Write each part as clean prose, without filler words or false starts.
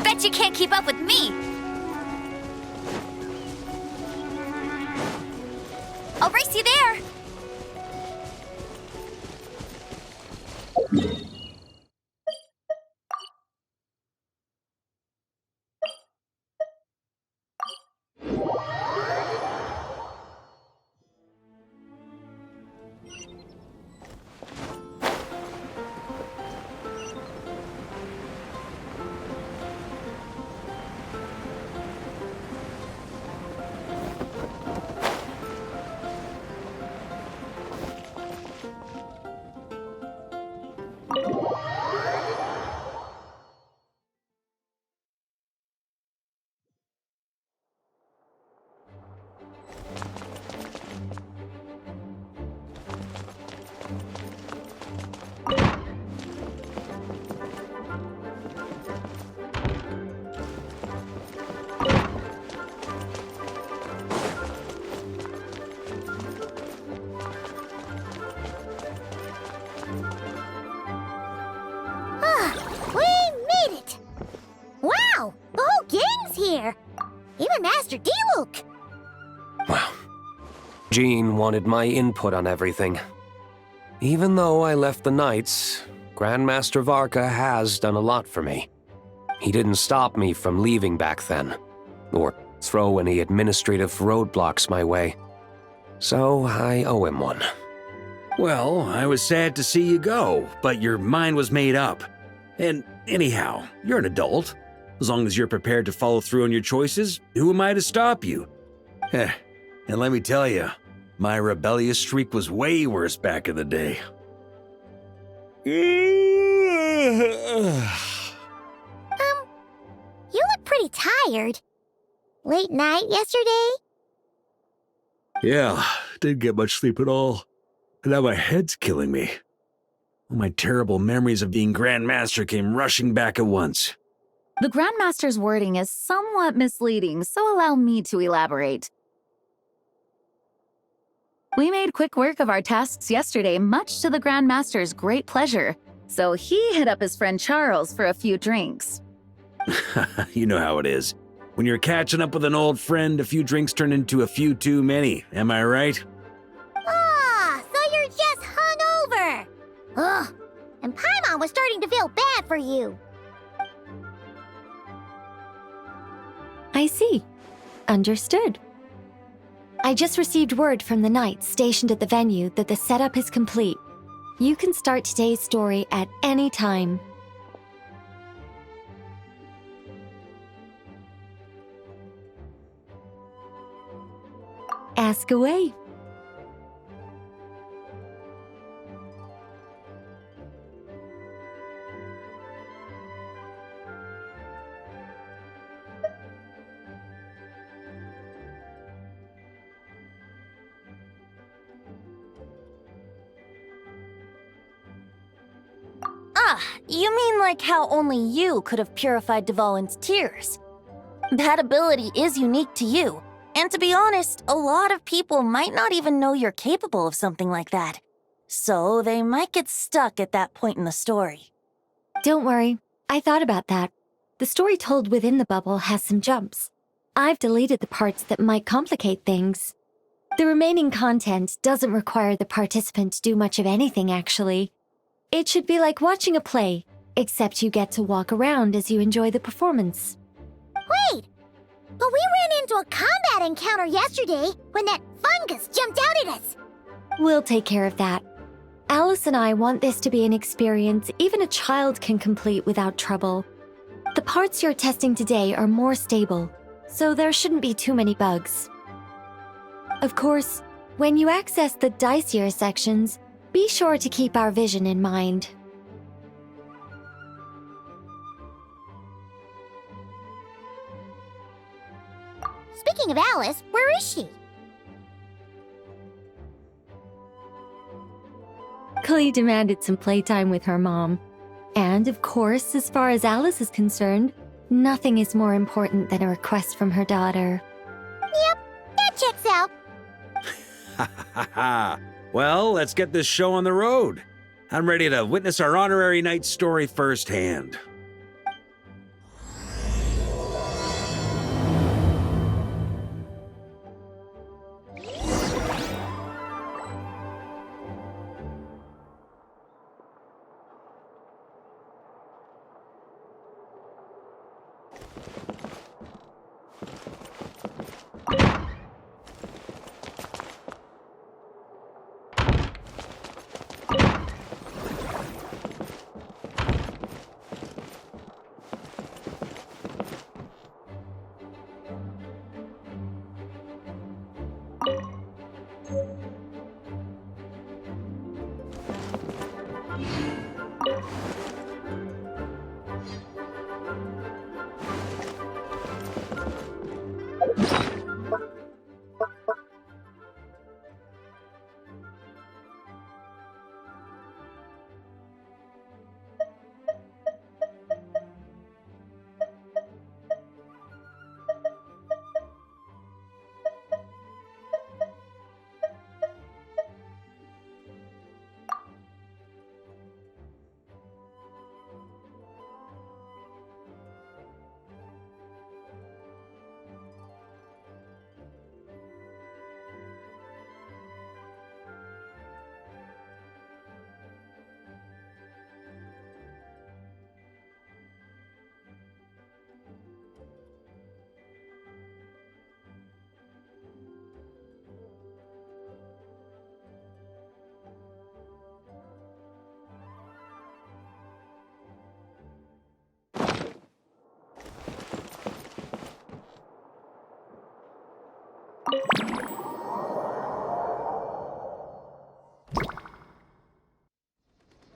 Bet you can't keep up with me! I'll race you there! Even Master D-Luke! Wow. Jean wanted my input on everything. Even though I left the Knights, Grandmaster Varka has done a lot for me. He didn't stop me from leaving back then, or throw any administrative roadblocks my way. So I owe him one. Well, I was sad to see you go, but your mind was made up. And anyhow, you're an adult. As long as you're prepared to follow through on your choices, who am I to stop you? And let me tell you, my rebellious streak was way worse back in the day. You look pretty tired. Late night yesterday? Yeah, didn't get much sleep at all. And now my head's killing me. All my terrible memories of being Grandmaster came rushing back at once. The Grandmaster's wording is somewhat misleading, so allow me to elaborate. We made quick work of our tasks yesterday, much to the Grandmaster's great pleasure, so he hit up his friend Charles for a few drinks. You know how it is. When you're catching up with an old friend, a few drinks turn into a few too many, am I right? Ah, so you're just hungover! Ugh, and Paimon Mom was starting to feel bad for you. I see. Understood. I just received word from the knights stationed at the venue that the setup is complete. You can start today's story at any time. Ask away. You mean like how only you could have purified Dvalin's tears? That ability is unique to you, and to be honest, a lot of people might not even know you're capable of something like that. So they might get stuck at that point in the story. Don't worry, I thought about that. The story told within the bubble has some jumps. I've deleted the parts that might complicate things. The remaining content doesn't require the participant to do much of anything, actually. It should be like watching a play, except you get to walk around as you enjoy the performance. Wait! But we ran into a combat encounter yesterday when that fungus jumped out at us. We'll take care of that. Alice and I want this to be an experience even a child can complete without trouble. The parts you're testing today are more stable, so there shouldn't be too many bugs. Of course, when you access the dicier sections, be sure to keep our vision in mind. Speaking of Alice, where is she? Clee demanded some playtime with her mom. And of course, as far as Alice is concerned, nothing is more important than a request from her daughter. Yep, that checks out. Ha ha ha! Well, let's get this show on the road. I'm ready to witness our honorary knight's story firsthand.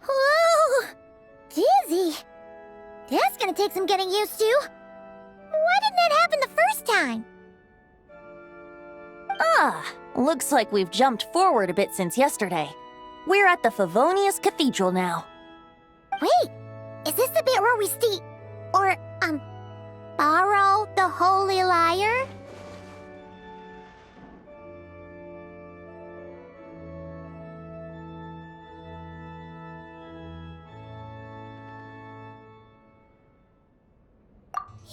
Whoa! Dizzy. That's gonna take some getting used to. Why didn't that happen the first time? Looks like we've jumped forward a bit since yesterday. We're at the Favonius Cathedral now. Wait, is this the bit where we steal... or, borrow the Holy Lyre?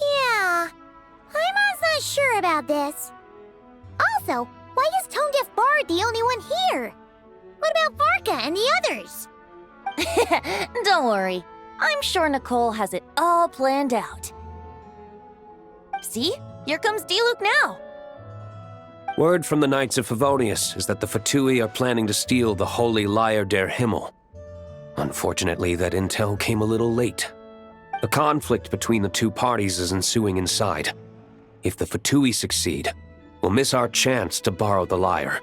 Yeah, I'm not sure about this. Also, why is Tone Deaf Bard the only one here? What about Varka and the others? Don't worry. I'm sure Nicole has it all planned out. See? Here comes Diluc now. Word from the Knights of Favonius is that the Fatui are planning to steal the Holy Lyre der Himmel. Unfortunately, that intel came a little late. A conflict between the two parties is ensuing inside. If the Fatui succeed, we'll miss our chance to borrow the lyre.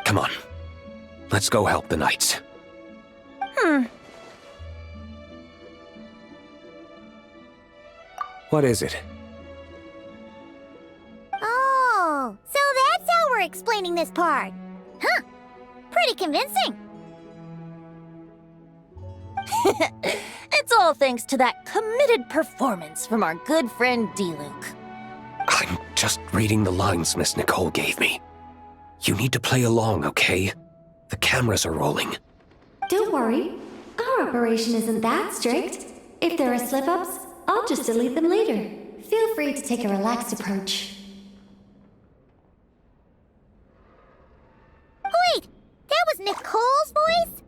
Come on, let's go help the Knights. What is it? Oh, so that's how we're explaining this part. Huh. Pretty convincing. It's all thanks to that committed performance from our good friend Diluc. I'm just reading the lines Miss Nicole gave me. You need to play along, okay? The cameras are rolling. Don't worry. Our operation isn't that strict. If there are slip-ups, I'll just delete them later. Feel free to take a relaxed approach. Wait, that was Nicole's voice?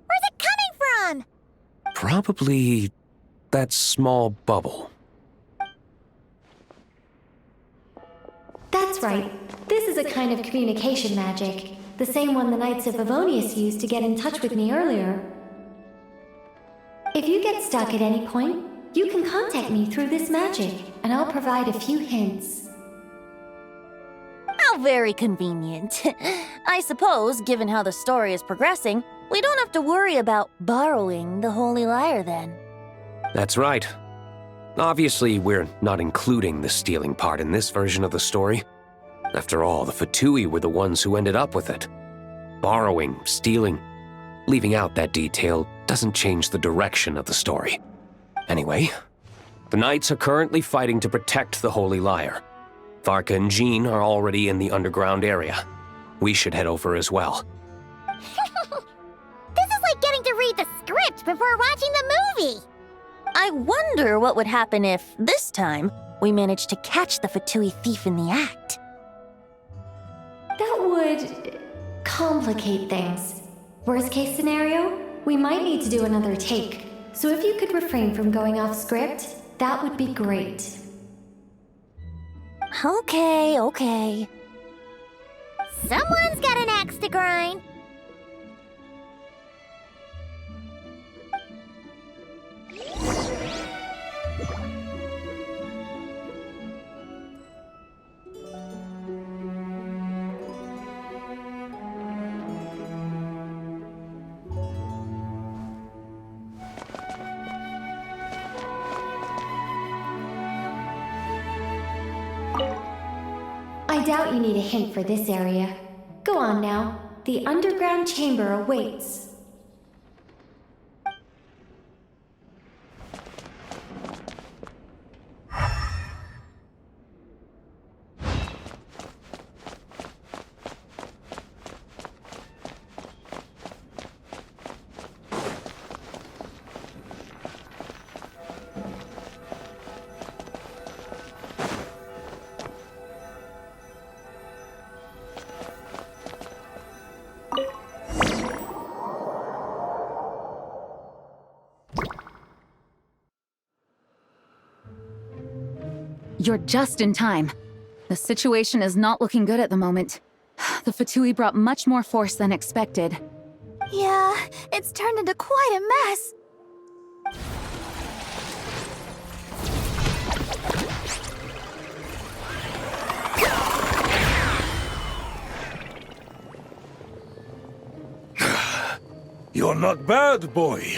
Where's it coming from? Probably that small bubble. That's right. This is a kind of communication magic. The same one the Knights of Favonius used to get in touch with me earlier. If you get stuck at any point, you can contact me through this magic, and I'll provide a few hints. How very convenient. I suppose, given how the story is progressing, we don't have to worry about borrowing the Holy Lyre then. That's right. Obviously, we're not including the stealing part in this version of the story. After all, the Fatui were the ones who ended up with it. Borrowing, stealing, leaving out that detail doesn't change the direction of the story. Anyway, the Knights are currently fighting to protect the Holy Lyre. Varka and Jean are already in the underground area. We should head over as well. This is like getting to read the script before watching the movie. I wonder what would happen if, this time, we managed to catch the Fatui thief in the act. That would complicate things. Worst case scenario, we might need to do another take. So if you could refrain from going off script, that would be great. Okay. Someone's got an axe to grind. I doubt you need a hint for this area. Go on now. The underground chamber awaits. You're just in time. The situation is not looking good at the moment. The Fatui brought much more force than expected. Yeah, it's turned into quite a mess. You're not bad, boy.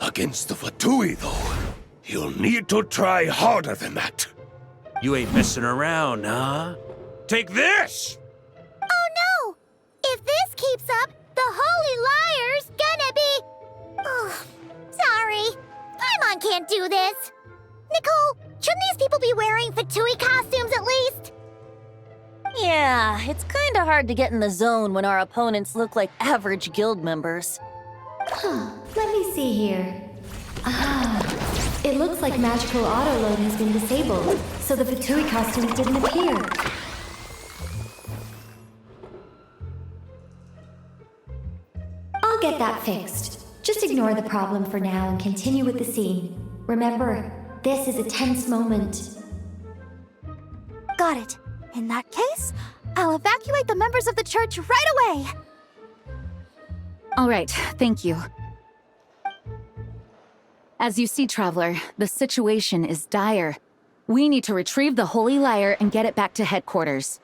Against the Fatui, though, you'll need to try harder than that. You ain't messing around, huh? Take this! Oh no! If this keeps up, the Holy Lyre's gonna be... Oh, sorry. Paimon can't do this. Nicole, shouldn't these people be wearing Fatui costumes at least? Yeah, it's kinda hard to get in the zone when our opponents look like average guild members. Let me see here. It looks like magical autoload has been disabled, so the Fatui costumes didn't appear. I'll get that fixed. Just ignore the problem for now and continue with the scene. Remember, this is a tense moment. Got it. In that case, I'll evacuate the members of the church right away. All right, thank you. As you see, Traveler, the situation is dire. We need to retrieve the Holy Lyre and get it back to headquarters.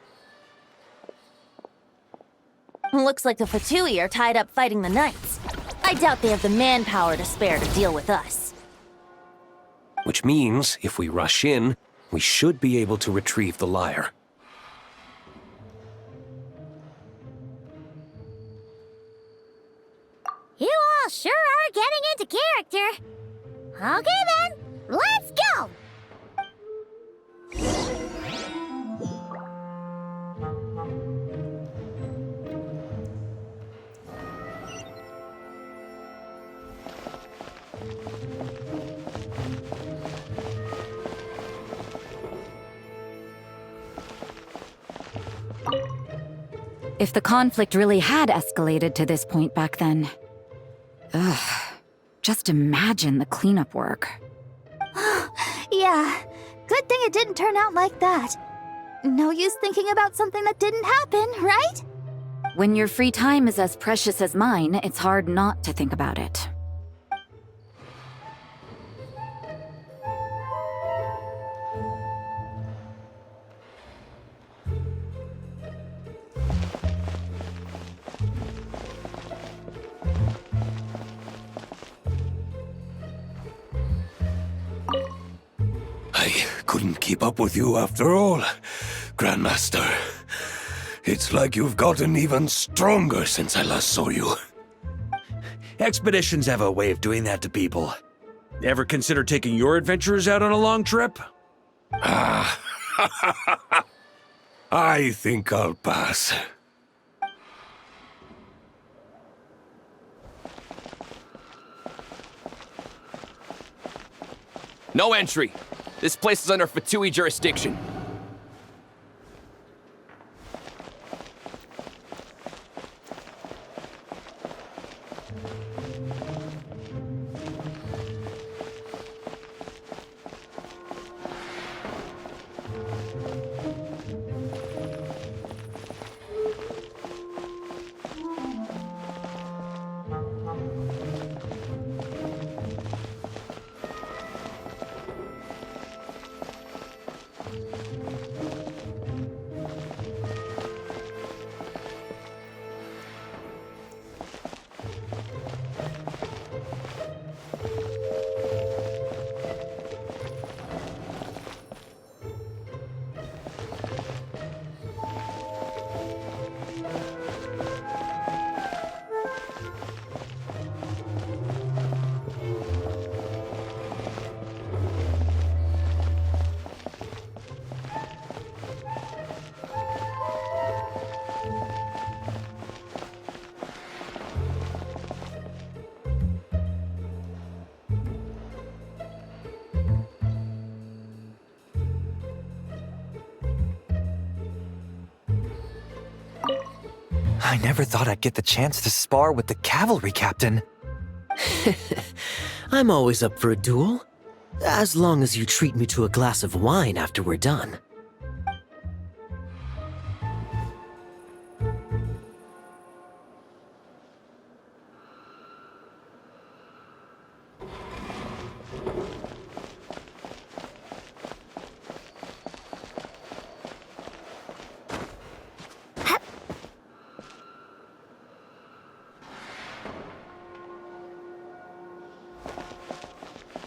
Looks like the Fatui are tied up fighting the Knights. I doubt they have the manpower to spare to deal with us. Which means, if we rush in, we should be able to retrieve the lyre. You all sure are getting into character. Okay then, let's go! If the conflict really had escalated to this point back then... Ugh. Just imagine the cleanup work. Yeah, good thing it didn't turn out like that. No use thinking about something that didn't happen, right? When your free time is as precious as mine, it's hard not to think about it. I couldn't keep up with you after all, Grandmaster. It's like you've gotten even stronger since I last saw you. Expeditions have a way of doing that to people. Ever consider taking your adventurers out on a long trip? Ah, I think I'll pass. No entry. This place is under Fatui jurisdiction. I never thought I'd get the chance to spar with the cavalry captain. I'm always up for a duel. As long as you treat me to a glass of wine after we're done.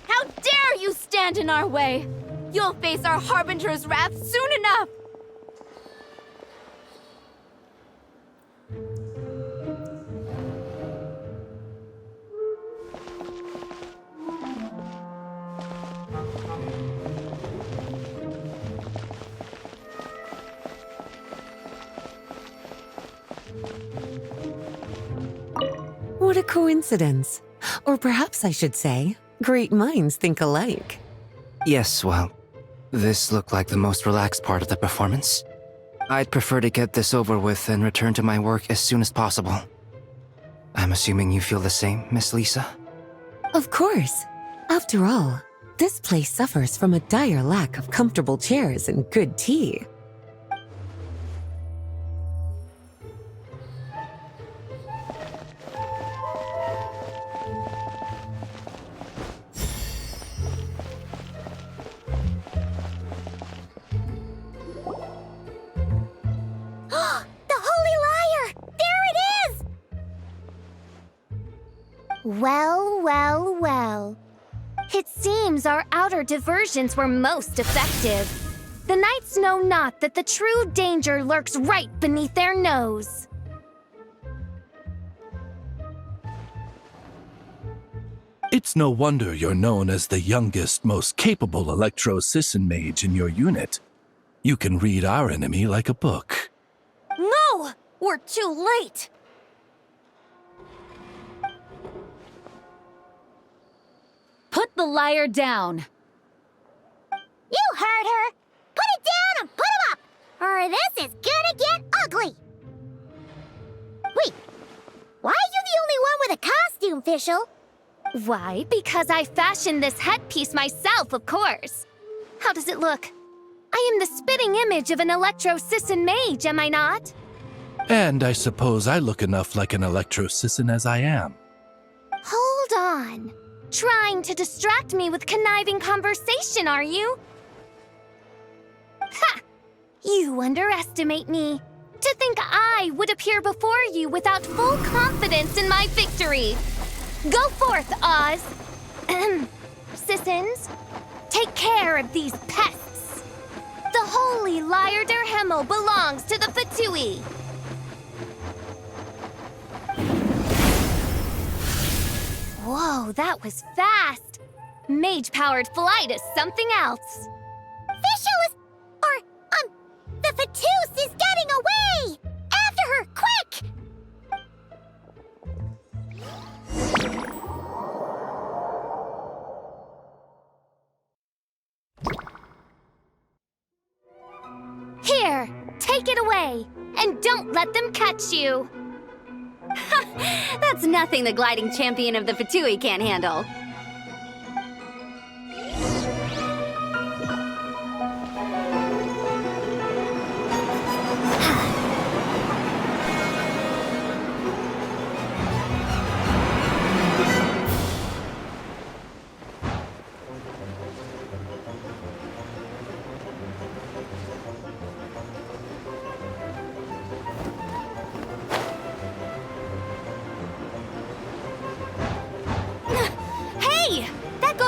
How dare you stand in our way! You'll face our Harbinger's wrath soon enough! What a coincidence. Or perhaps I should say, great minds think alike. Yes, well, this looked like the most relaxed part of the performance. I'd prefer to get this over with and return to my work as soon as possible. I'm assuming you feel the same, Miss Lisa? Of course. After all, this place suffers from a dire lack of comfortable chairs and good tea. Well, well, well. It seems our outer diversions were most effective. The knights know not that the true danger lurks right beneath their nose. It's no wonder you're known as the youngest, most capable electro-Sisson mage in your unit. You can read our enemy like a book. No! We're too late! Put the liar down. You heard her! Put it down and put him up! Or this is gonna get ugly! Wait, why are you the only one with a costume, Fischl? Why? Because I fashioned this headpiece myself, of course. How does it look? I am the spitting image of an electro-Sisson mage, am I not? And I suppose I look enough like an electro-Sisson as I am. Hold on. Trying to distract me with conniving conversation, are you? Ha! You underestimate me. To think I would appear before you without full confidence in my victory. Go forth, Oz. Sissons, take care of these pests. The holy Liar der Himmel belongs to the Fatui. Whoa, that was fast. Mage-powered flight is something else. Fischl is... the Fatus is getting away! After her, quick! Here, take it away, and don't let them catch you. That's nothing the gliding champion of the Fatui can't handle.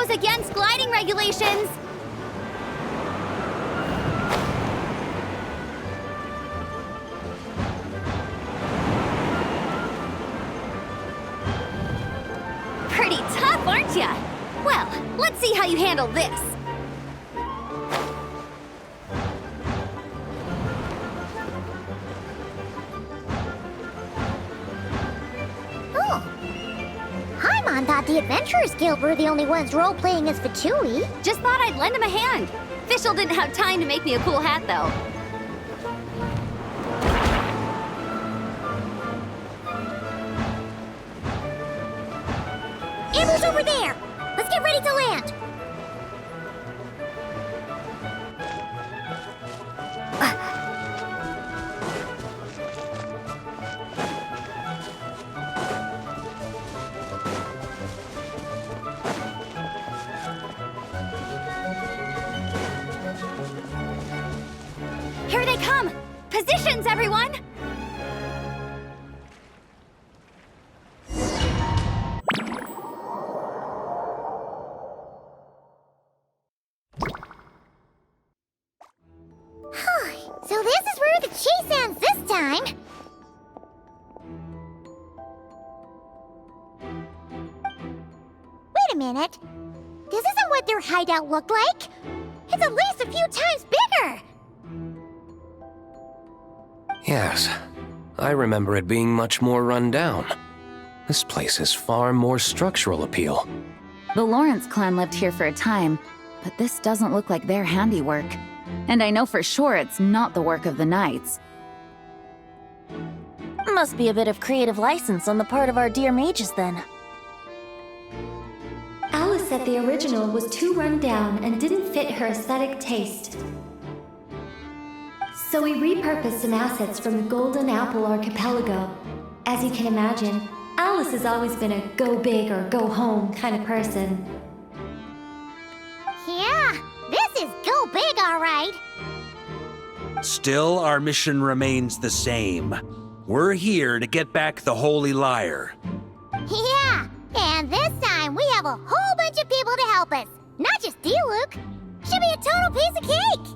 Against gliding regulations! Pretty tough, aren't ya? Well, let's see how you handle this. Thought the Adventurers Guild were the only ones role-playing as Fatui. Just thought I'd lend him a hand. Fischl didn't have time to make me a cool hat, though. Amber's over there! Let's get ready to land! Here they come! Positions, everyone! So this is where the chase ends this time! Wait a minute. This isn't what their hideout looked like! It's at least a few times bigger! Yes, I remember it being much more run down. This place has far more structural appeal. The Lawrence clan lived here for a time, but this doesn't look like their handiwork. And I know for sure it's not the work of the knights. Must be a bit of creative license on the part of our dear mages then. Alice said the original was too run down and didn't fit her aesthetic taste. So we repurposed some assets from the Golden Apple Archipelago. As you can imagine, Alice has always been a go big or go home kind of person. Yeah, this is go big, all right. Still, our mission remains the same. We're here to get back the Holy Lyre. Yeah, and this time we have a whole bunch of people to help us. Not just you, Luke. Should be a total piece of cake.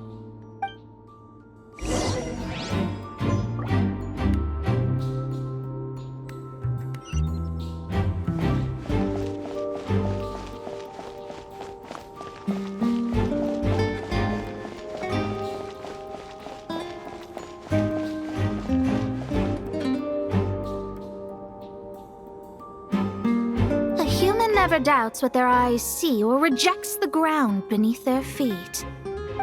Never doubts what their eyes see or rejects the ground beneath their feet.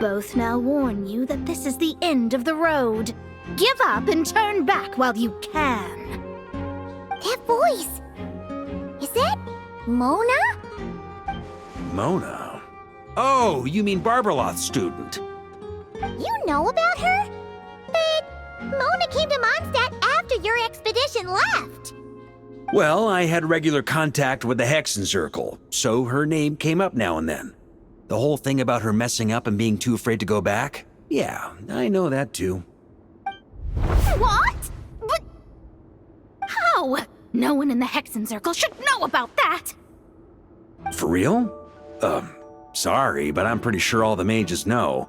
Both now warn you that this is the end of the road. Give up and turn back while you can. That voice! Is that Mona? Mona? Oh, you mean Barbarloth's student. You know about her? But Mona came to Mondstadt after your expedition left. Well, I had regular contact with the Hexen Circle, so her name came up now and then. The whole thing about her messing up and being too afraid to go back? Yeah, I know that too. What? But how? No one in the Hexen Circle should know about that! For real? Sorry, but I'm pretty sure all the mages know.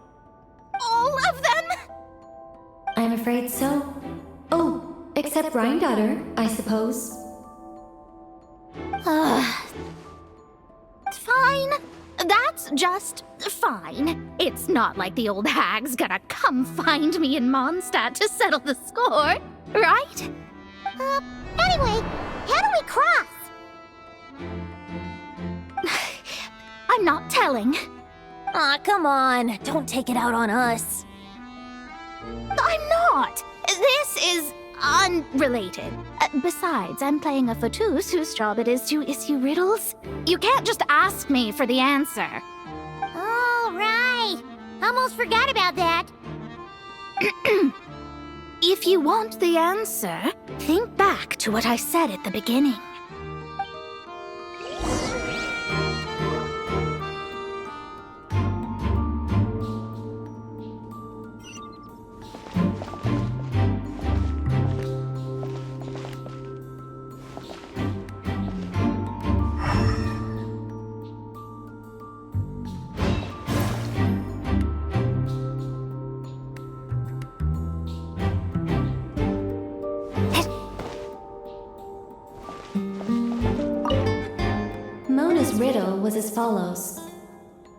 All of them? I'm afraid so. Oh, except Rhindaughter, I suppose. Fine. That's just fine. It's not like the old hag's gonna come find me in Mondstadt to settle the score, right? Anyway, how do we cross? I'm not telling. Aw, come on. Don't take it out on us. I'm not. This is unrelated. Besides, I'm playing a fauteuil whose job it is to issue riddles. You can't just ask me for the answer. Oh, right. Almost forgot about that. If you want the answer, think back to what I said at the beginning. Mona's riddle was as follows.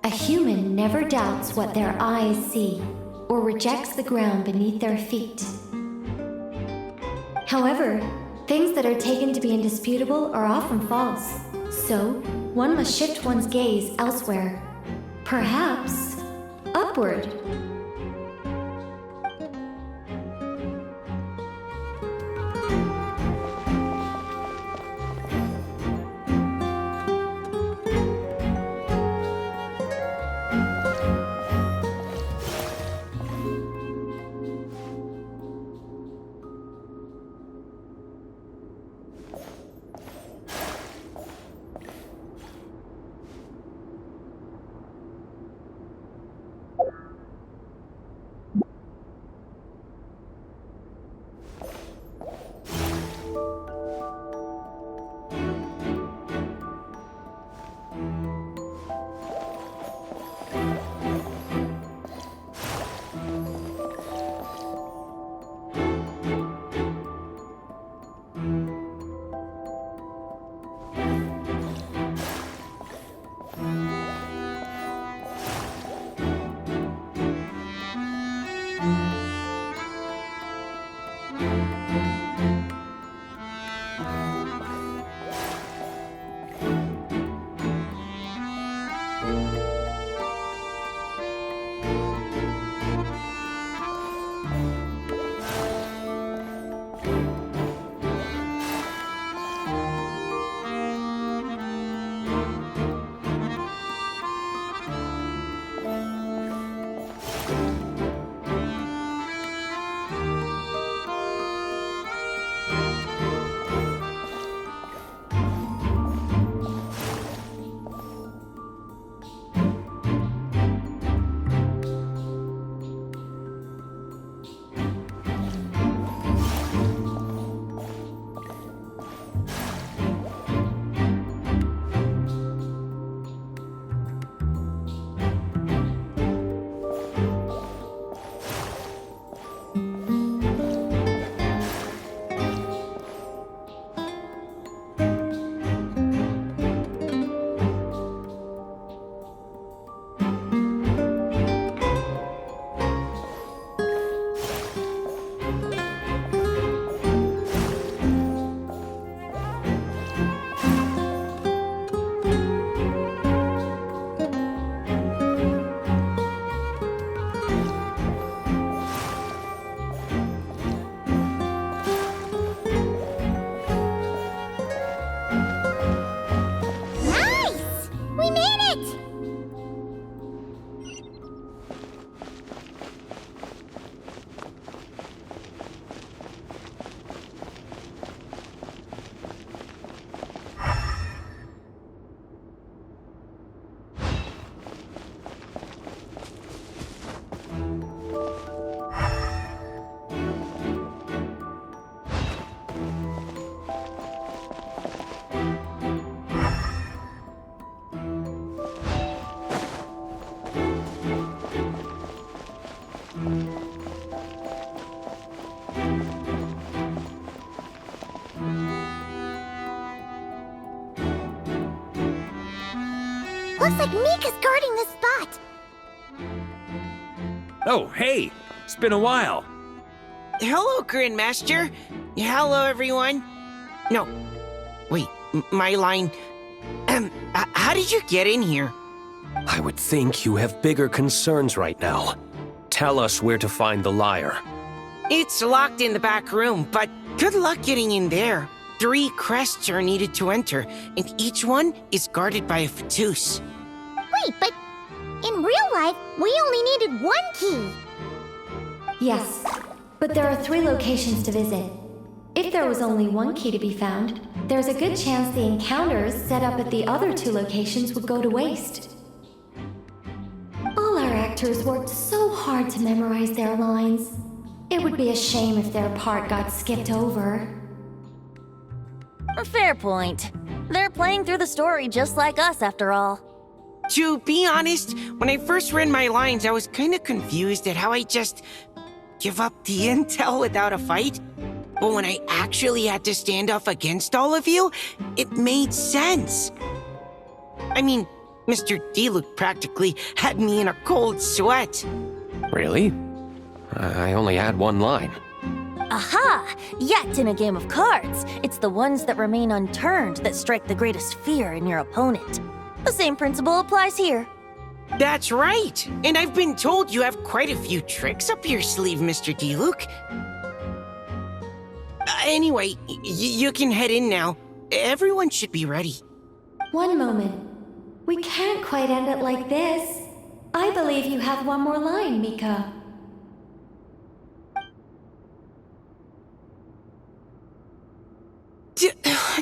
A human never doubts what their eyes see, or rejects the ground beneath their feet. However, things that are taken to be indisputable are often false, so one must shift one's gaze elsewhere. Perhaps upward. We made it! Looks like Mika's guarding this spot. Oh, hey! It's been a while. Hello, Grandmaster. Hello, everyone. No. Wait, my line. How did you get in here? I would think you have bigger concerns right now. Tell us where to find the lyre. It's locked in the back room, but good luck getting in there. 3 crests are needed to enter, and each one is guarded by a Fatus. Wait, but in real life, we only needed 1 key. Yes, but there are 3 locations to visit. If there was only 1 key to be found, there's a good chance the encounters set up at the other 2 locations would go to waste. All our actors worked so hard to memorize their lines. It would be a shame if their part got skipped over. A fair point. They're playing through the story just like us, after all. To be honest, when I first read my lines, I was kind of confused at how I just give up the intel without a fight. But when I actually had to stand up against all of you, it made sense. I mean, Mr. D-Luke practically had me in a cold sweat. Really? I only had 1 line. Aha! Yet in a game of cards, it's the ones that remain unturned that strike the greatest fear in your opponent. The same principle applies here. That's right! And I've been told you have quite a few tricks up your sleeve, Mr. D-Luke. Anyway, you can head in now. Everyone should be ready. One moment. We can't quite end it like this. I believe you have 1 more line, Mika.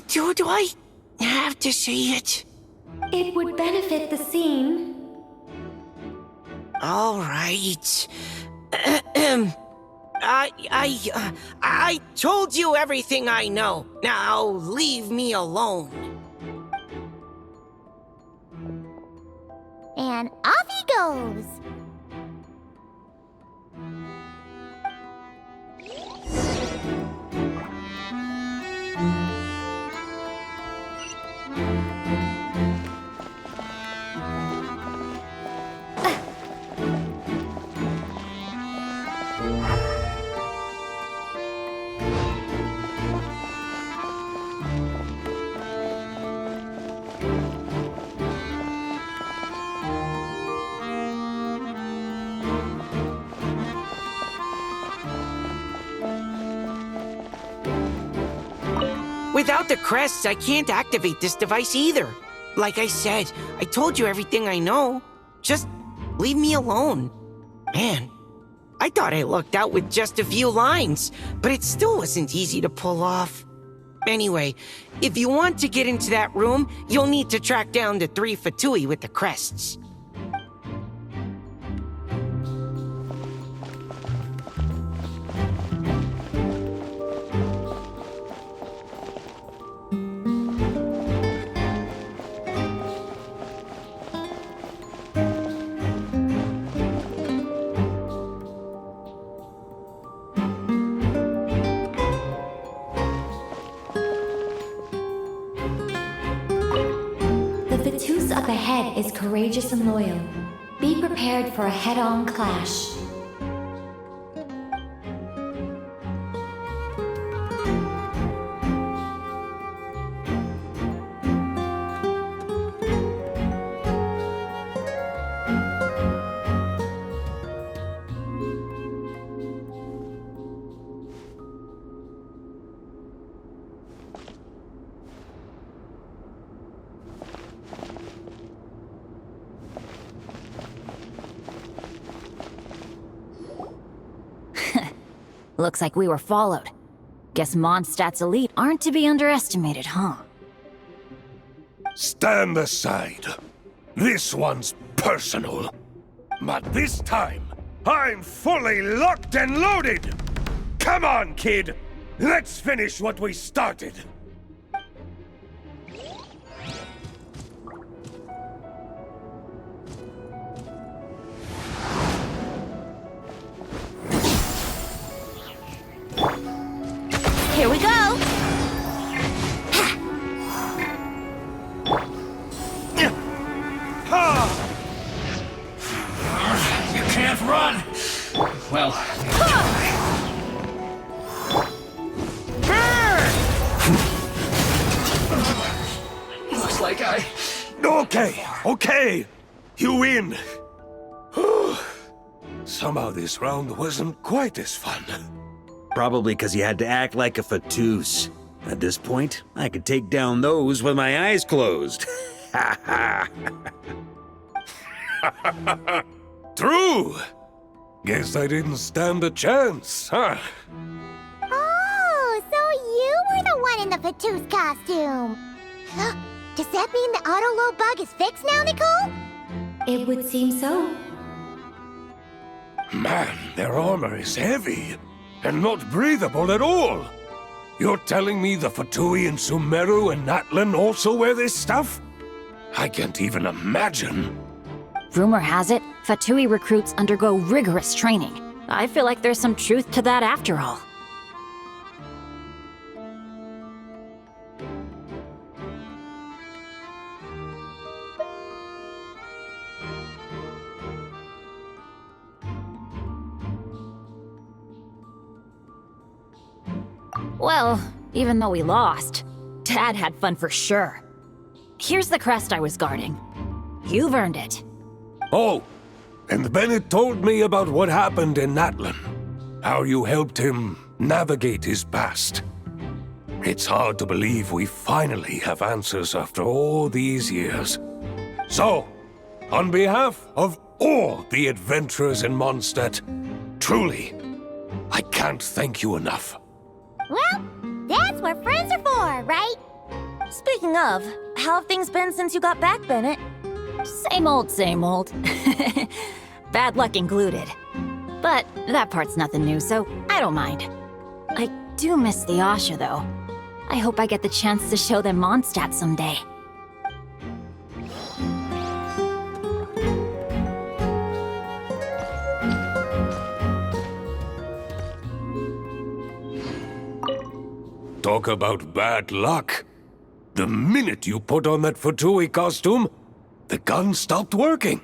Do I have to say it? It would benefit the scene. All right. I told you everything I know. Now leave me alone. And off he goes. Without the crests, I can't activate this device either. Like I said, I told you everything I know. Just leave me alone. Man, I thought I lucked out with just a few lines, but it still wasn't easy to pull off. Anyway, if you want to get into that room, you'll need to track down the 3 Fatui with the crests. The Fatus up ahead is courageous and loyal. Be prepared for a head-on clash. Looks like we were followed. Guess Mondstadt's elite aren't to be underestimated, huh? Stand aside. This one's personal. But this time, I'm fully locked and loaded! Come on, kid! Let's finish what we started! Here we go! You can't run! Well... Looks like I... Okay. You win. Somehow this round wasn't quite as fun. Probably because you had to act like a fatous. At this point, I could take down those with my eyes closed. True! Guess I didn't stand a chance, huh? Oh, so you were the one in the fatous costume. Does that mean the auto-load bug is fixed now, Nicole? It would seem so. Man, their armor is heavy and not breathable at all. You're telling me the Fatui in Sumeru and Natlan also wear this stuff? I can't even imagine. Rumor has it, Fatui recruits undergo rigorous training. I feel like there's some truth to that after all. Well, even though we lost, Dad had fun for sure. Here's the crest I was guarding. You've earned it. Oh, and Bennett told me about what happened in Natlan. How you helped him navigate his past. It's hard to believe we finally have answers after all these years. So, on behalf of all the adventurers in Mondstadt, truly, I can't thank you enough. Well, that's what friends are for, right? Speaking of, how have things been since you got back, Bennett? Same old, same old. Bad luck included. But that part's nothing new, so I don't mind. I do miss the Asha, though. I hope I get the chance to show them Mondstadt someday. Talk about bad luck. The minute you put on that Fatui costume, the gun stopped working.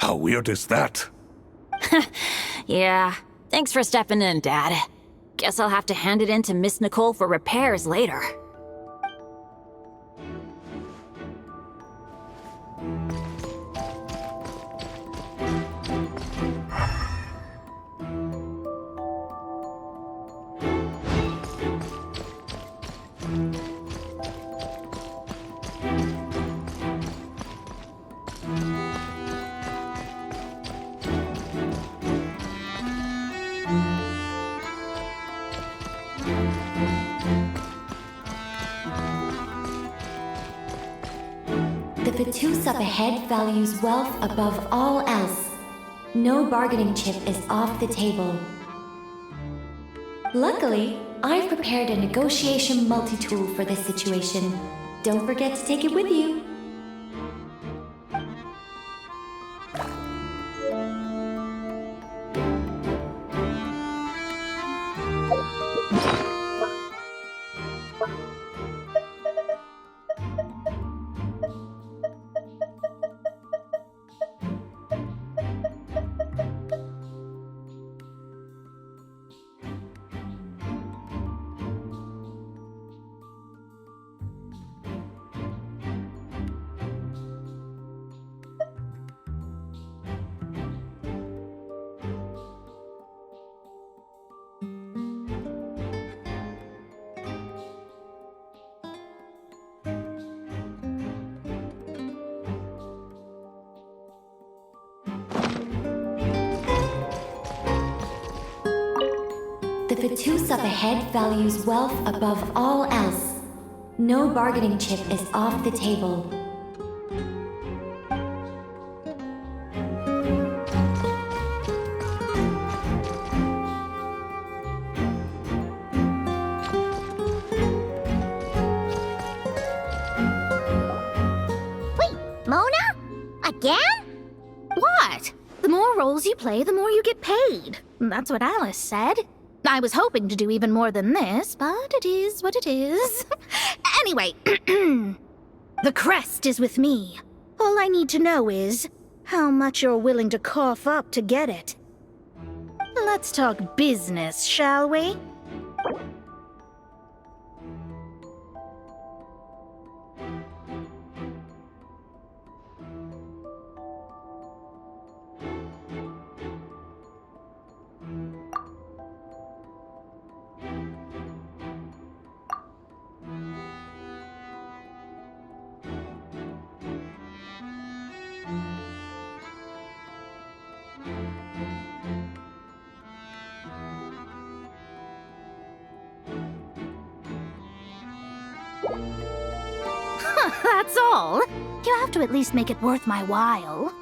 How weird is that? Yeah, thanks for stepping in, Dad. Guess I'll have to hand it in to Miss Nicole for repairs later. The Fatus up ahead values wealth above all else. No bargaining chip is off the table. Luckily, I've prepared a negotiation multi-tool for this situation. Don't forget to take it with you. Vatus up ahead values wealth above all else. No bargaining chip is off the table. Wait, Mona? Again? What? The more roles you play, the more you get paid. That's what Alice said. I was hoping to do even more than this, but it is what it is. Anyway, the crest is with me. All I need to know is how much you're willing to cough up to get it. Let's talk business, shall we? That's all. You have to at least make it worth my while.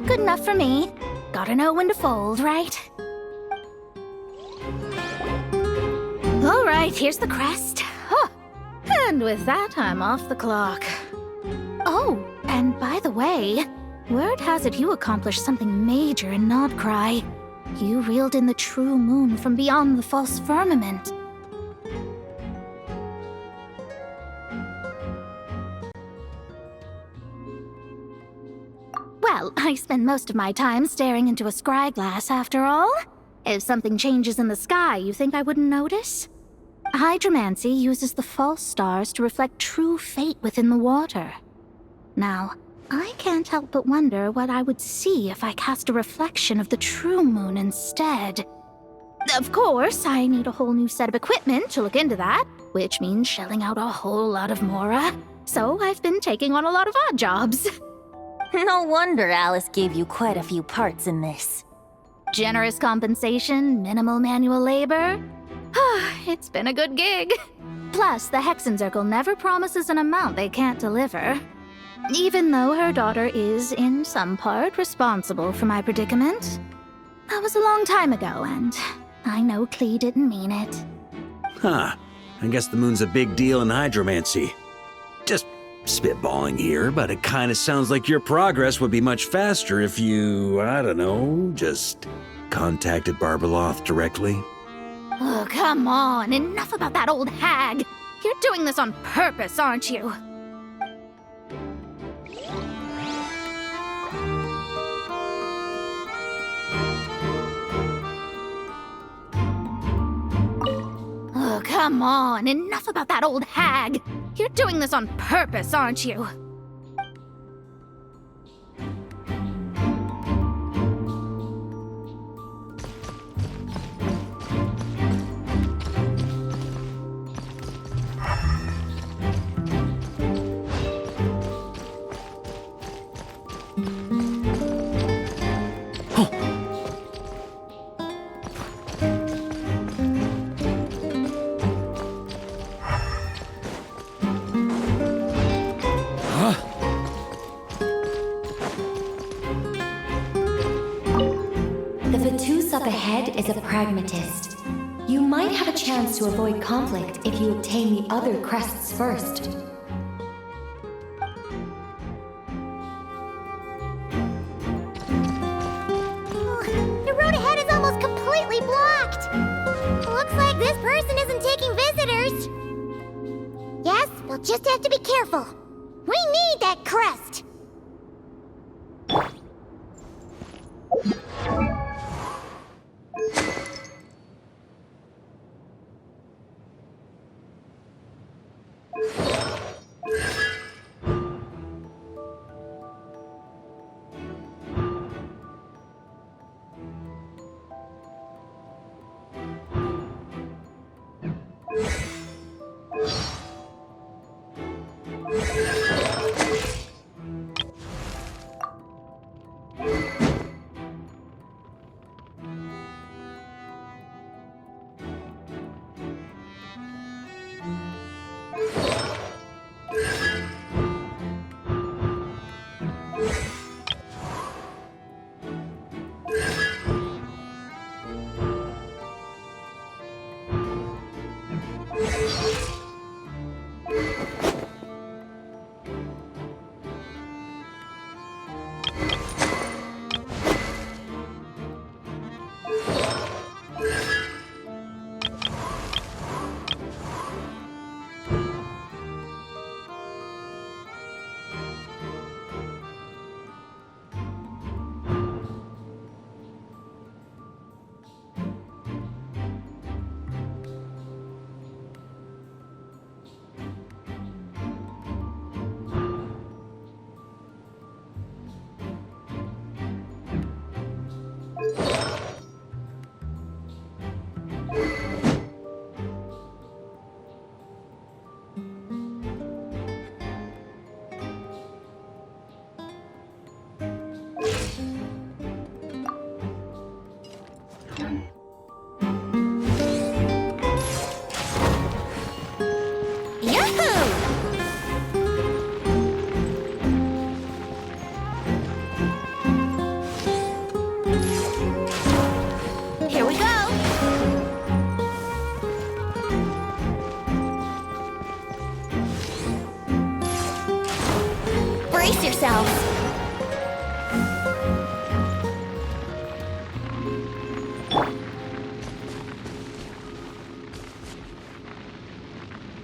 Good enough for me. Gotta know when to fold, right? All right, here's the crest. Huh. And with that, I'm off the clock. Oh, and by the way, word has it you accomplished something major in Nodcry. You reeled in the true moon from beyond the false firmament. Well, I spend most of my time staring into a scryglass, after all. If something changes in the sky, you think I wouldn't notice? Hydromancy uses the false stars to reflect true fate within the water. Now, I can't help but wonder what I would see if I cast a reflection of the true moon instead. Of course, I need a whole new set of equipment to look into that, which means shelling out a whole lot of mora. So I've been taking on a lot of odd jobs. No wonder Alice gave you quite a few parts in this. Generous compensation, minimal manual labor. It's been a good gig. Plus, the Hexenzirkel never promises an amount they can't deliver. Even though her daughter is, in some part, responsible for my predicament. That was a long time ago, and I know Klee didn't mean it. Huh. I guess the moon's a big deal in hydromancy. Just spitballing here, but it kind of sounds like your progress would be much faster if you, I don't know, just contacted Barbeloth directly. Oh, come on. Enough about that old hag. You're doing this on purpose, aren't you? Oh, come on. Enough about that old hag. You're doing this on purpose, aren't you? The Vatus up ahead is a pragmatist. You might have a chance to avoid conflict if you obtain the other crests first. The road ahead is almost completely blocked. Looks like this person isn't taking visitors. Yes, we'll just have to be careful. We need that crest.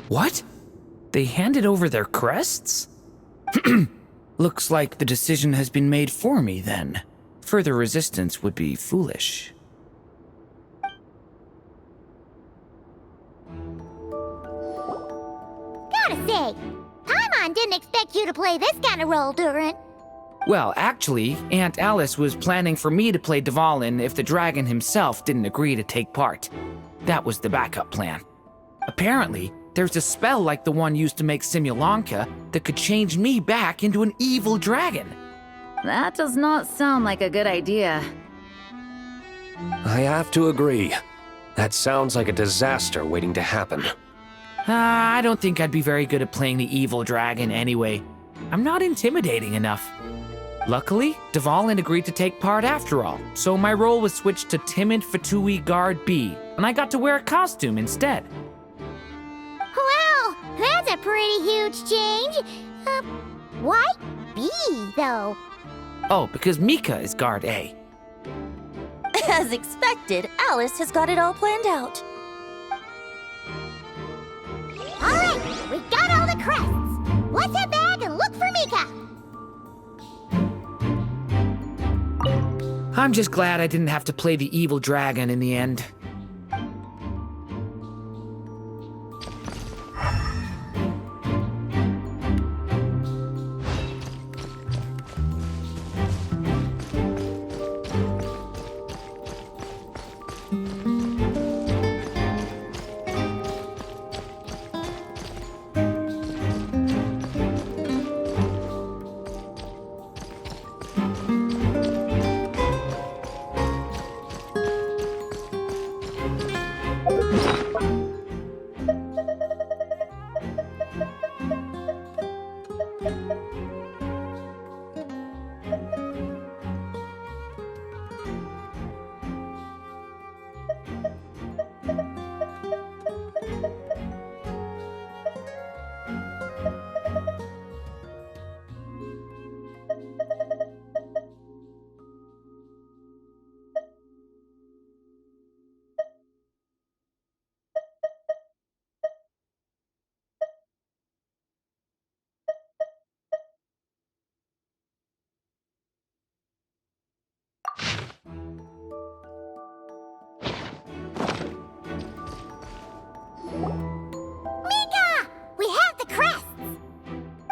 What? They handed over their crests? Looks like the decision has been made for me, then. Further resistance would be foolish. Gotta say, Paimon didn't expect you to play this kind of role, Durin. Well, actually, Aunt Alice was planning for me to play Dvalin if the dragon himself didn't agree to take part. That was the backup plan. Apparently, there's a spell like the one used to make Simulanka that could change me back into an evil dragon. That does not sound like a good idea. I have to agree. That sounds like a disaster waiting to happen. I don't think I'd be very good at playing the evil dragon anyway. I'm not intimidating enough. Luckily, Dvalin agreed to take part after all, so my role was switched to Timid Fatui Guard B, and I got to wear a costume instead. Wow, that's a pretty huge change. Why B, though? Oh, because Mika is Guard A. As expected, Alice has got it all planned out. All right, we got all the crests. Let's head back and look for Mika. I'm just glad I didn't have to play the evil dragon in the end.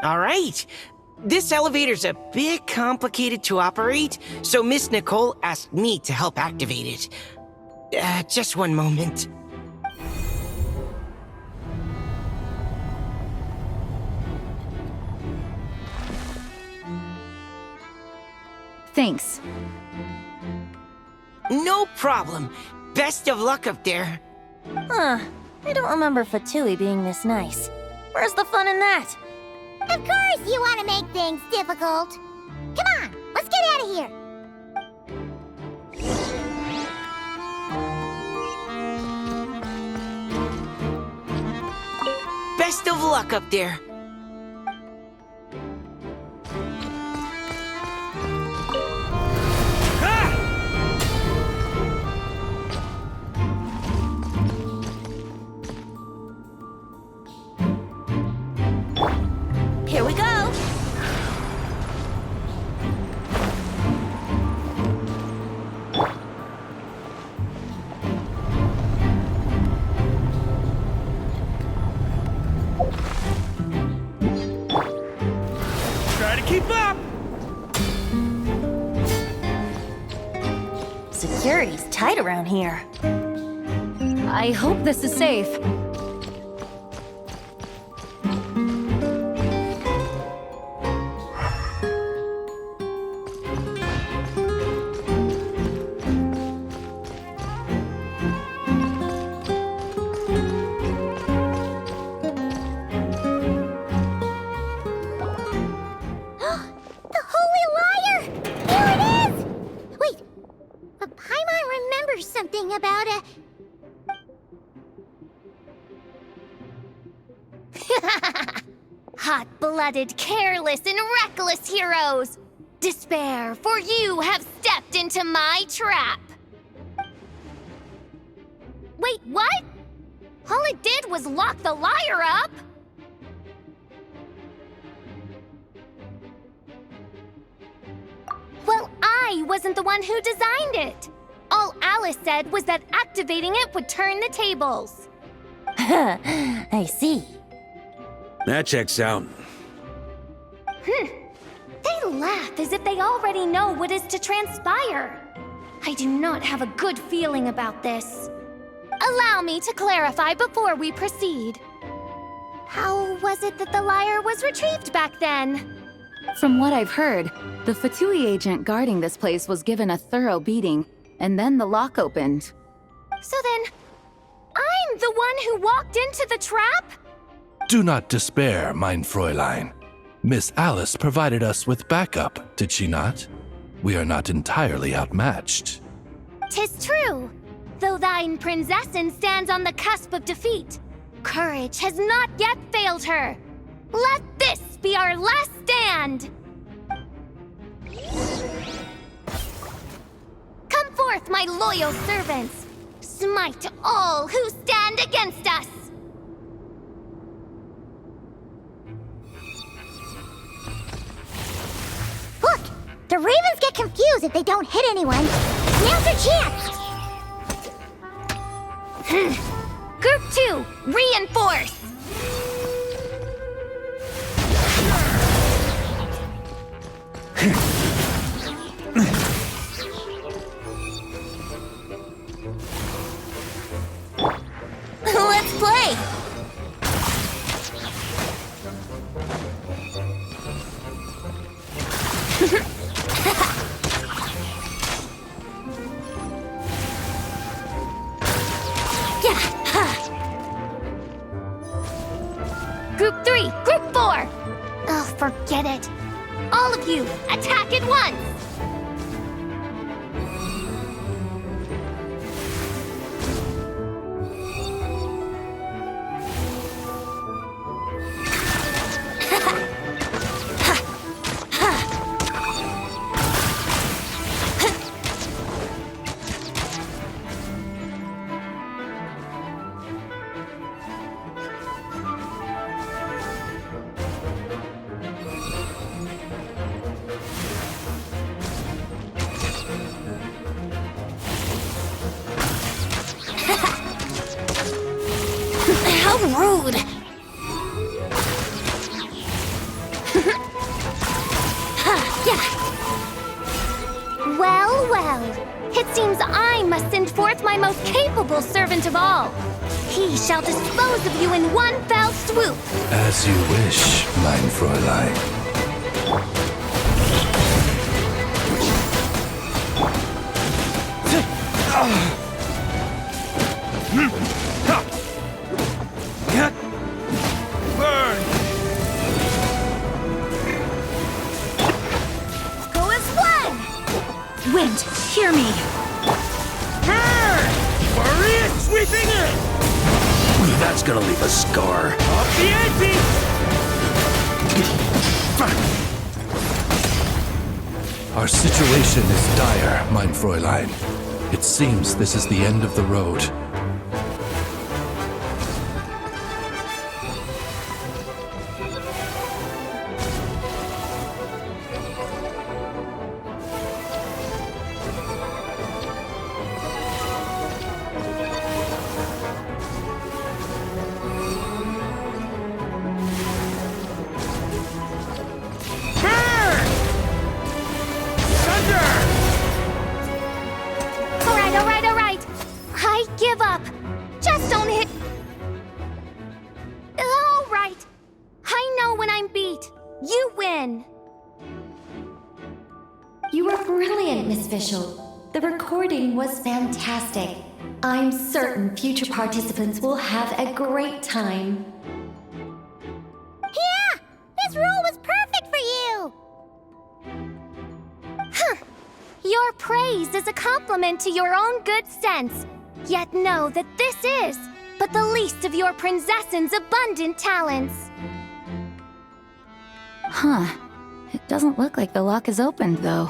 All right. This elevator's a bit complicated to operate, so Miss Nicole asked me to help activate it. Just one moment. Thanks. No problem. Best of luck up there. Huh. I don't remember Fatui being this nice. Where's the fun in that? Of course you want to make things difficult. Come on, let's get out of here. Best of luck up there. Here we go! Try to keep up! Security's tight around here. I hope this is safe. Something about a... Hot-blooded, careless, and reckless heroes! Despair, for you have stepped into my trap! Wait, what? All it did was lock the liar up? Well, I wasn't the one who designed it! All Alice said was that activating it would turn the tables. I see. That checks out. They laugh as if they already know what is to transpire. I do not have a good feeling about this. Allow me to clarify before we proceed. How was it that the lyre was retrieved back then? From what I've heard, the Fatui agent guarding this place was given a thorough beating, and then the lock opened. So then, I'm the one who walked into the trap? Do not despair, mein Fräulein. Miss Alice provided us with backup, did she not? We are not entirely outmatched. 'Tis true. Though thine Prinzessin stands on the cusp of defeat, courage has not yet failed her. Let this be our last stand! Come forth, my loyal servants! Smite all who stand against us! Look! The Ravens get confused if they don't hit anyone. Now's their chance! Group 2, reinforce! Let's play! Group 3, Group 4! Oh, forget it. All of you, attack at once! How rude! Well, well. It seems I must send forth my most capable servant of all. He shall dispose of you in one fell swoop. As you wish, mein Fräulein. Burn! Go as one! Wind, hear me. Warrior sweeping in! That's gonna leave a scar. Off the ante! Our situation is dire, mein Fräulein. It seems this is the end of the road. All right. I give up. Just don't hit. All right. I know when I'm beat. You win. You were brilliant, Miss Fischl. The recording was fantastic. I'm certain future participants will have a great time. Yeah! This role was perfect for you! Your praise is a compliment to your own good sense. Yet know that this is but the least of your princess's abundant talents. Huh. It doesn't look like the lock is opened, though.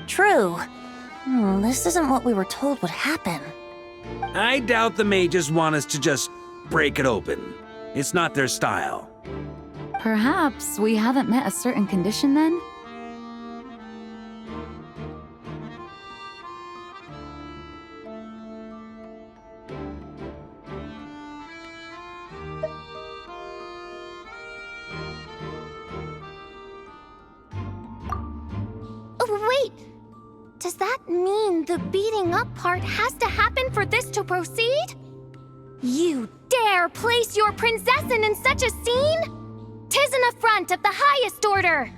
True. This isn't what we were told would happen. I doubt the mages want us to just break it open. It's not their style. Perhaps we haven't met a certain condition then? Wait! Does that mean the beating up part has to happen for this to proceed? You dare place your princessin in such a scene? 'Tis an affront of the highest order!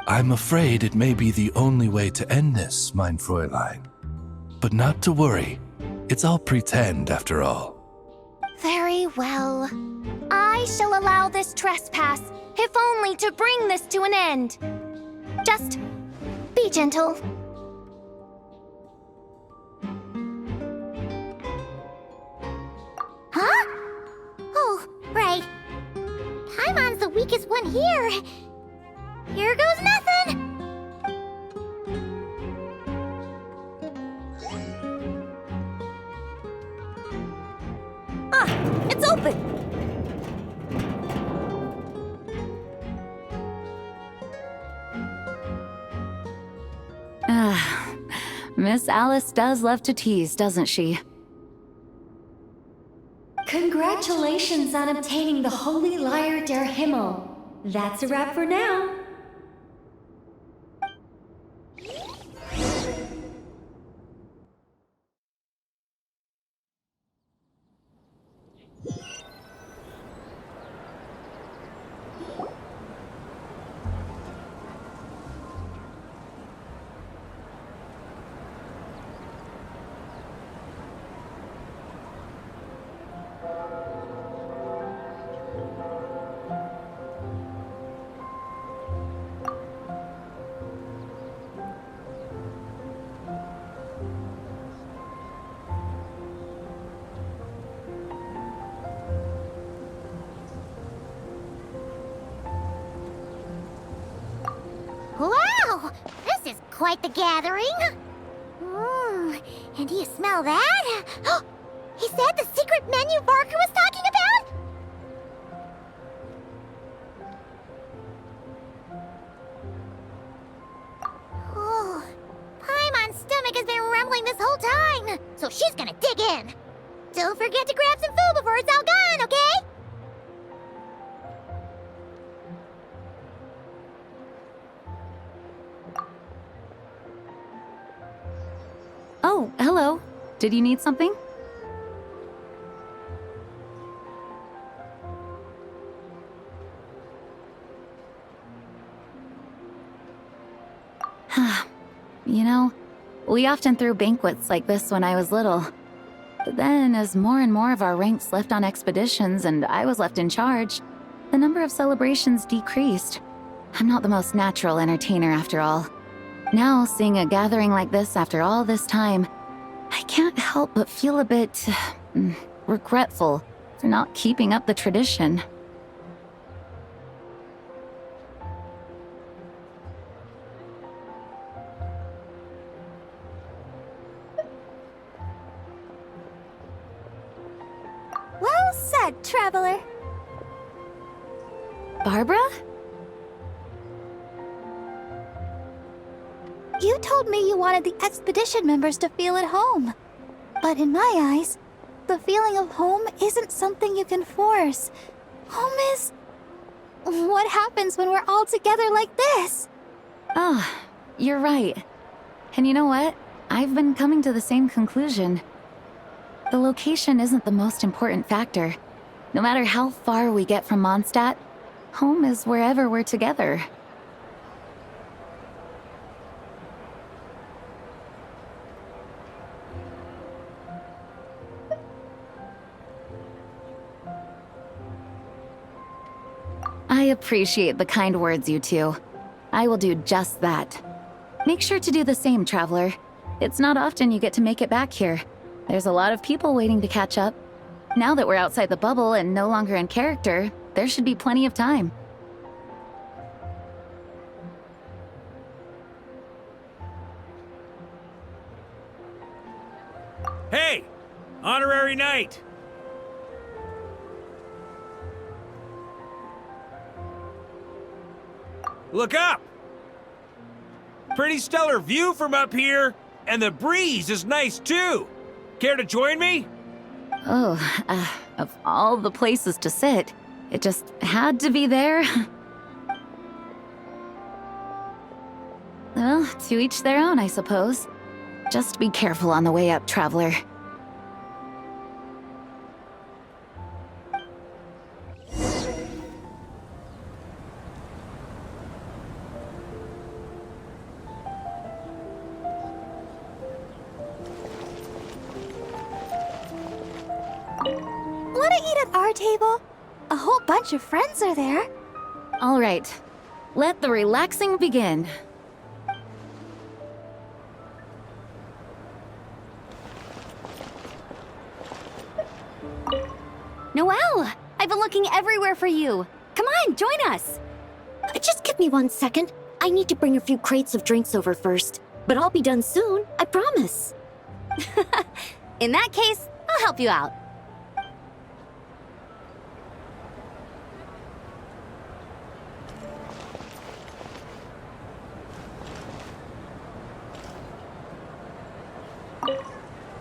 I'm afraid it may be the only way to end this, mein Fräulein. But not to worry. It's all pretend, after all. Very well. I shall allow this trespass, if only to bring this to an end. Just be gentle. Huh? Oh, right. Paimon's the weakest one here. Here goes nothing! It's open! Miss Alice does love to tease, doesn't she? Congratulations on obtaining the Holy Lyre der Himmel. That's a wrap for now. Wow! This is quite the gathering! And do you smell that? Is that the secret menu Barker was talking about? Oh, Paimon's stomach has been rumbling this whole time, so she's gonna dig in. Don't forget to grab some food before it's all gone, okay? Oh, hello. Did you need something? You know, we often threw banquets like this when I was little. But then, as more and more of our ranks left on expeditions and I was left in charge, the number of celebrations decreased. I'm not the most natural entertainer after all. Now, seeing a gathering like this after all this time, I can't help but feel a bit regretful for not keeping up the tradition. Well said, traveler. Barbara? You told me you wanted the expedition members to feel at home. But in my eyes, the feeling of home isn't something you can force. Home is... what happens when we're all together like this? Oh, you're right. And you know what? I've been coming to the same conclusion. The location isn't the most important factor. No matter how far we get from Mondstadt, home is wherever we're together. I appreciate the kind words, you two. I will do just that. Make sure to do the same, traveler. It's not often you get to make it back here. There's a lot of people waiting to catch up. Now that we're outside the bubble and no longer in character, there should be plenty of time. Hey! Honorary Knight! Look up! Pretty stellar view from up here, and the breeze is nice too. Care to join me? Oh, of all the places to sit, it just had to be there. Well, to each their own, I suppose. Just be careful on the way up, traveler. Wanna eat at our table? A whole bunch of friends are there. All right, let the relaxing begin. Noelle! I've been looking everywhere for you. Come on, join us. Just give me 1 second. I need to bring a few crates of drinks over first. But I'll be done soon, I promise. In that case, I'll help you out.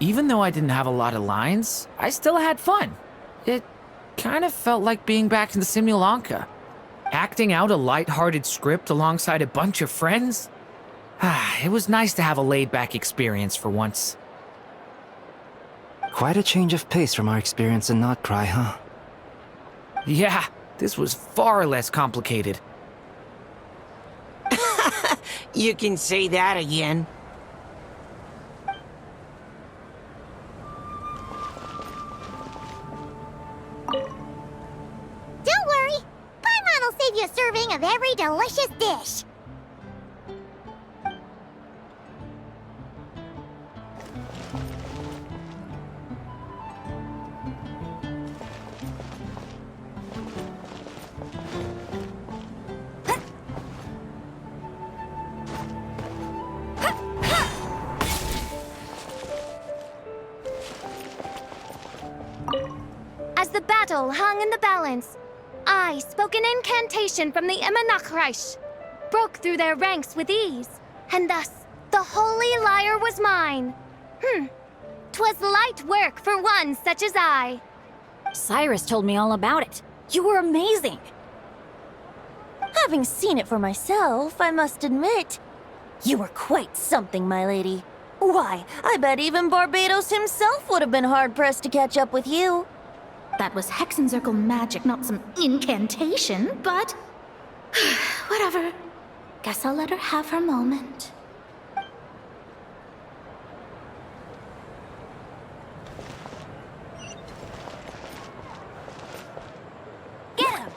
Even though I didn't have a lot of lines, I still had fun. It kind of felt like being back in the Simulanka. Acting out a light-hearted script alongside a bunch of friends. It was nice to have a laid-back experience for once. Quite a change of pace from our experience in Not Cry, huh? Yeah, this was far less complicated. You can say that again. Don't worry, Paimon will save you a serving of every delicious dish. As the battle hung in the balance, I spoke an incantation from the Imanachreich, broke through their ranks with ease, and thus the holy lyre was mine. 'Twas light work for one such as I. Cyrus told me all about it. You were amazing. Having seen it for myself, I must admit, you were quite something, my lady. Why, I bet even Barbados himself would have been hard-pressed to catch up with you. That was Hexencircle magic, not some incantation, but... whatever. Guess I'll let her have her moment. Get him!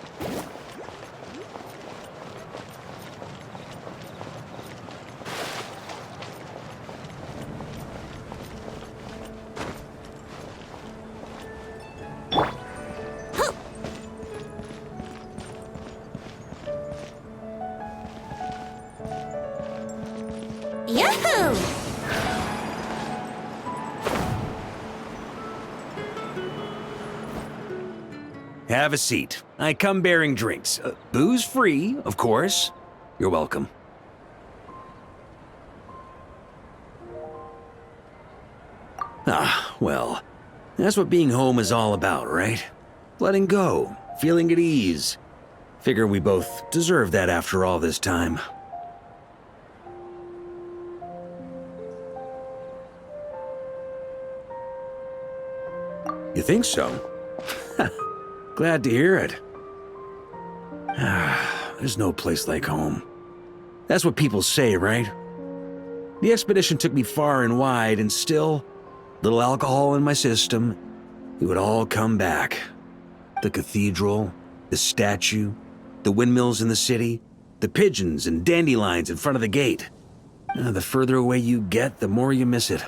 Yahoo! Have a seat. I come bearing drinks. Booze free, of course. You're welcome. Ah, well, that's what being home is all about, right? Letting go, feeling at ease. Figure we both deserve that after all this time. You think so? Glad to hear it. There's no place like home. That's what people say, right? The expedition took me far and wide, and still, little alcohol in my system, it would all come back. The cathedral, the statue, the windmills in the city, the pigeons and dandelions in front of the gate. The further away you get, the more you miss it.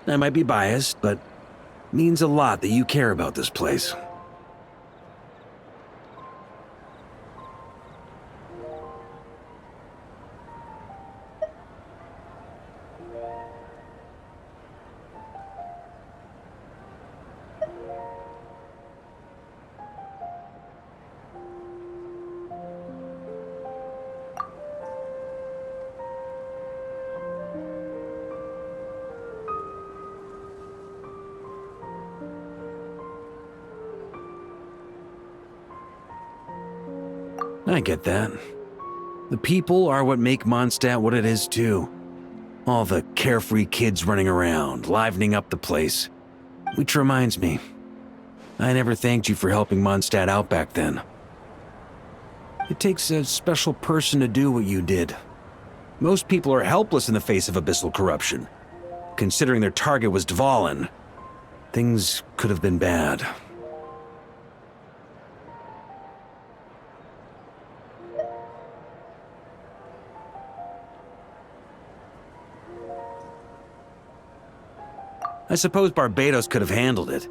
I might be biased, but it means a lot that you care about this place. I get that. The people are what make Mondstadt what it is, too. All the carefree kids running around, livening up the place. Which reminds me, I never thanked you for helping Mondstadt out back then. It takes a special person to do what you did. Most people are helpless in the face of abyssal corruption. Considering their target was Dvalin, things could have been bad. I suppose Barbados could have handled it,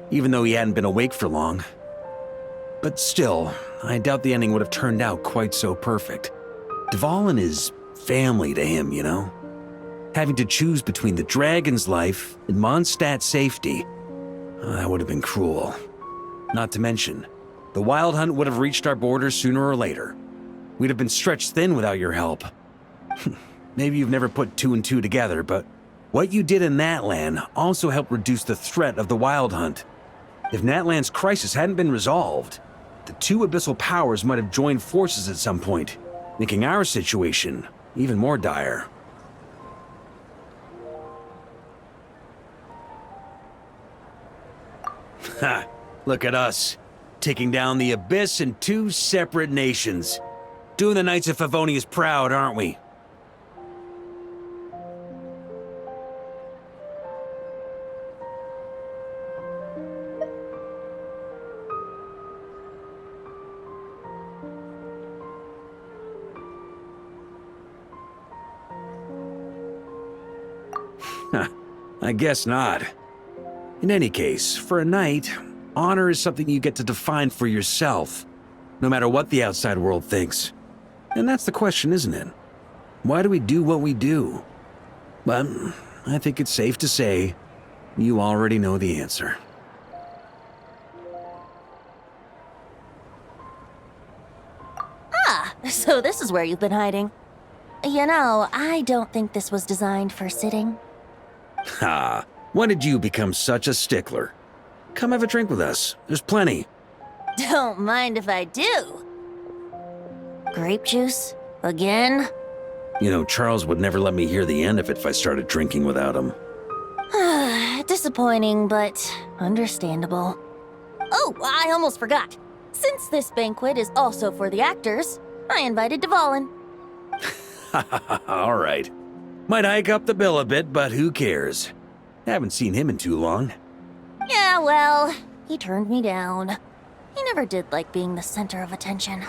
even though he hadn't been awake for long. But still, I doubt the ending would have turned out quite so perfect. Dvalin is family to him, you know? Having to choose between the dragon's life and Mondstadt's safety, that would have been cruel. Not to mention, the Wild Hunt would have reached our borders sooner or later. We'd have been stretched thin without your help. Maybe you've never put two and two together, but what you did in Natlan also helped reduce the threat of the Wild Hunt. If Natlan's crisis hadn't been resolved, the two abyssal powers might have joined forces at some point, making our situation even more dire. Ha! Look at us, taking down the Abyss in two separate nations. Doing the Knights of Favonius proud, aren't we? I guess not. In any case, for a knight, honor is something you get to define for yourself, no matter what the outside world thinks. And that's the question, isn't it? Why do we do what we do? But I think it's safe to say you already know the answer. Ah, so this is where you've been hiding. You know, I don't think this was designed for sitting. Ha! When did you become such a stickler? Come have a drink with us. There's plenty. Don't mind if I do. Grape juice? Again? You know, Charles would never let me hear the end of it if I started drinking without him. Disappointing, but understandable. Oh, I almost forgot. Since this banquet is also for the actors, I invited Dvalin. All right. Might hike up the bill a bit, but who cares? Haven't seen him in too long. Yeah, well, he turned me down. He never did like being the center of attention.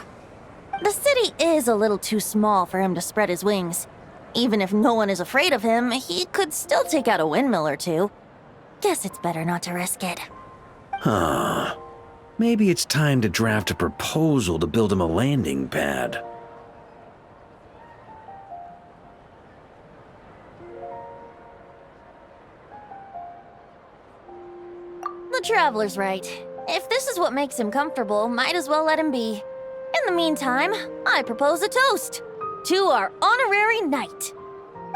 The city is a little too small for him to spread his wings. Even if no one is afraid of him, he could still take out a windmill or two. Guess it's better not to risk it. Huh. Maybe it's time to draft a proposal to build him a landing pad. The Traveler's right. If this is what makes him comfortable, might as well let him be. In the meantime, I propose a toast to our honorary knight.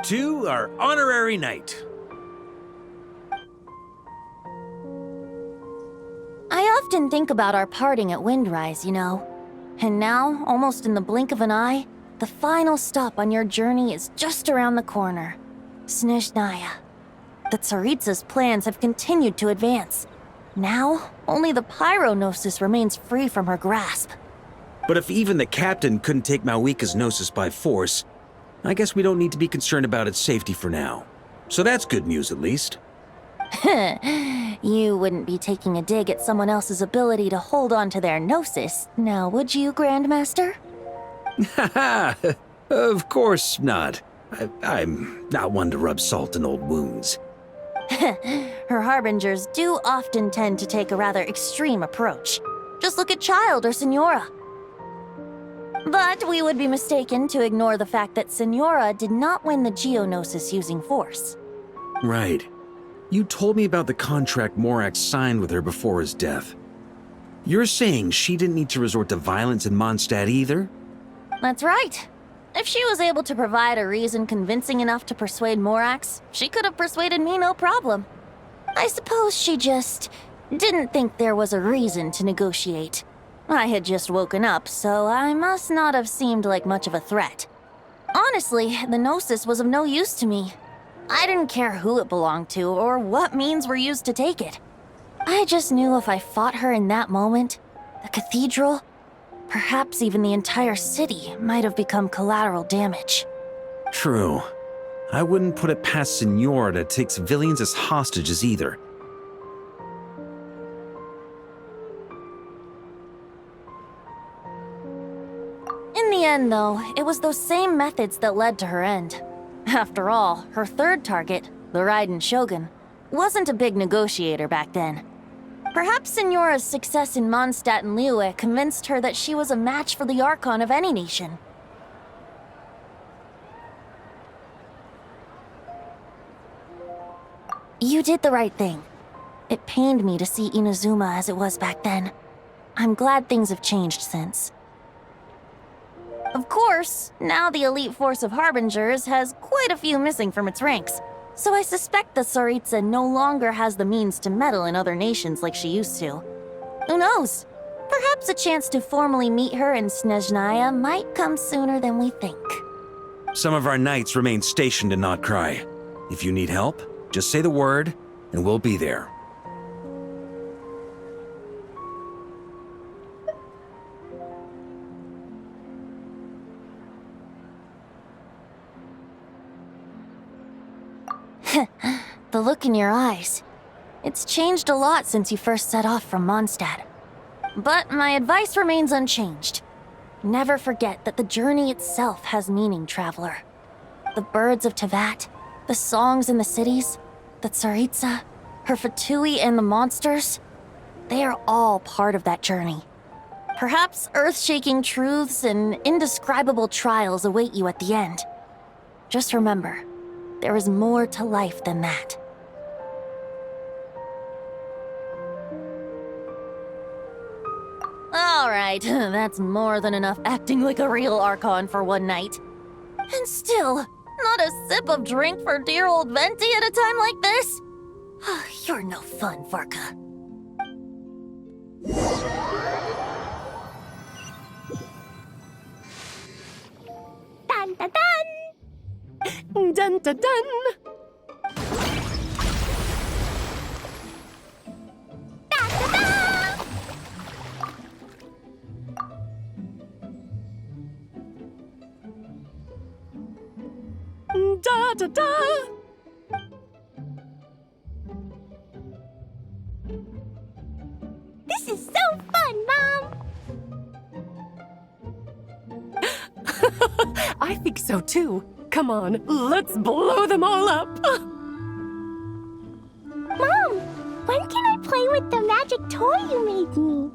To our honorary knight. I often think about our parting at Windrise, you know. And now, almost in the blink of an eye, the final stop on your journey is just around the corner. Snezhnaya. The Tsaritsa's plans have continued to advance. Now, only the Pyro-Gnosis remains free from her grasp. But if even the captain couldn't take Malwika's Gnosis by force, I guess we don't need to be concerned about its safety for now. So that's good news, at least. You wouldn't be taking a dig at someone else's ability to hold on to their Gnosis, now would you, Grandmaster? Haha! Of course not. I'm not one to rub salt in old wounds. Her harbingers do often tend to take a rather extreme approach. Just look at Child or Signora. But we would be mistaken to ignore the fact that Signora did not win the Geonosis using force. Right. You told me about the contract Morax signed with her before his death. You're saying she didn't need to resort to violence in Mondstadt either? That's right. If she was able to provide a reason convincing enough to persuade Morax, she could have persuaded me no problem. I suppose she just didn't think there was a reason to negotiate. I had just woken up, so I must not have seemed like much of a threat. Honestly, the Gnosis was of no use to me. I didn't care who it belonged to or what means were used to take it. I just knew if I fought her in that moment, the cathedral, perhaps even the entire city, might have become collateral damage. True. I wouldn't put it past Signora to take civilians as hostages either. In the end, though, it was those same methods that led to her end. After all, her third target, the Raiden Shogun, wasn't a big negotiator back then. Perhaps Signora's success in Mondstadt and Liyue convinced her that she was a match for the Archon of any nation. You did the right thing. It pained me to see Inazuma as it was back then. I'm glad things have changed since. Of course, now the elite force of Harbingers has quite a few missing from its ranks, so I suspect the Tsaritsa no longer has the means to meddle in other nations like she used to. Who knows? Perhaps a chance to formally meet her in Snezhnaya might come sooner than we think. Some of our knights remain stationed in Not Cry. If you need help, just say the word, and we'll be there. The look in your eyes. It's changed a lot since you first set off from Mondstadt. But my advice remains unchanged. Never forget that the journey itself has meaning, traveler. The birds of Tevat, the songs in the cities, the Tsaritsa, her Fatui and the monsters, they are all part of that journey. Perhaps earth-shaking truths and indescribable trials await you at the end. Just remember, there is more to life than that. Alright, that's more than enough acting like a real Archon for one night. And still, not a sip of drink for dear old Venti at a time like this? You're no fun, Varka. Dun dun dun! Dun dun dun! Da da da! This is so fun, Mom! I think so too. Come on, let's blow them all up! Mom, when can I play with the magic toy you made me?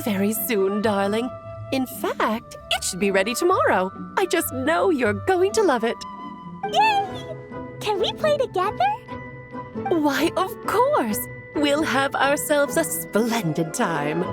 Very soon, darling. In fact, it should be ready tomorrow. I just know you're going to love it. Yay! Can we play together? Why, of course! We'll have ourselves a splendid time.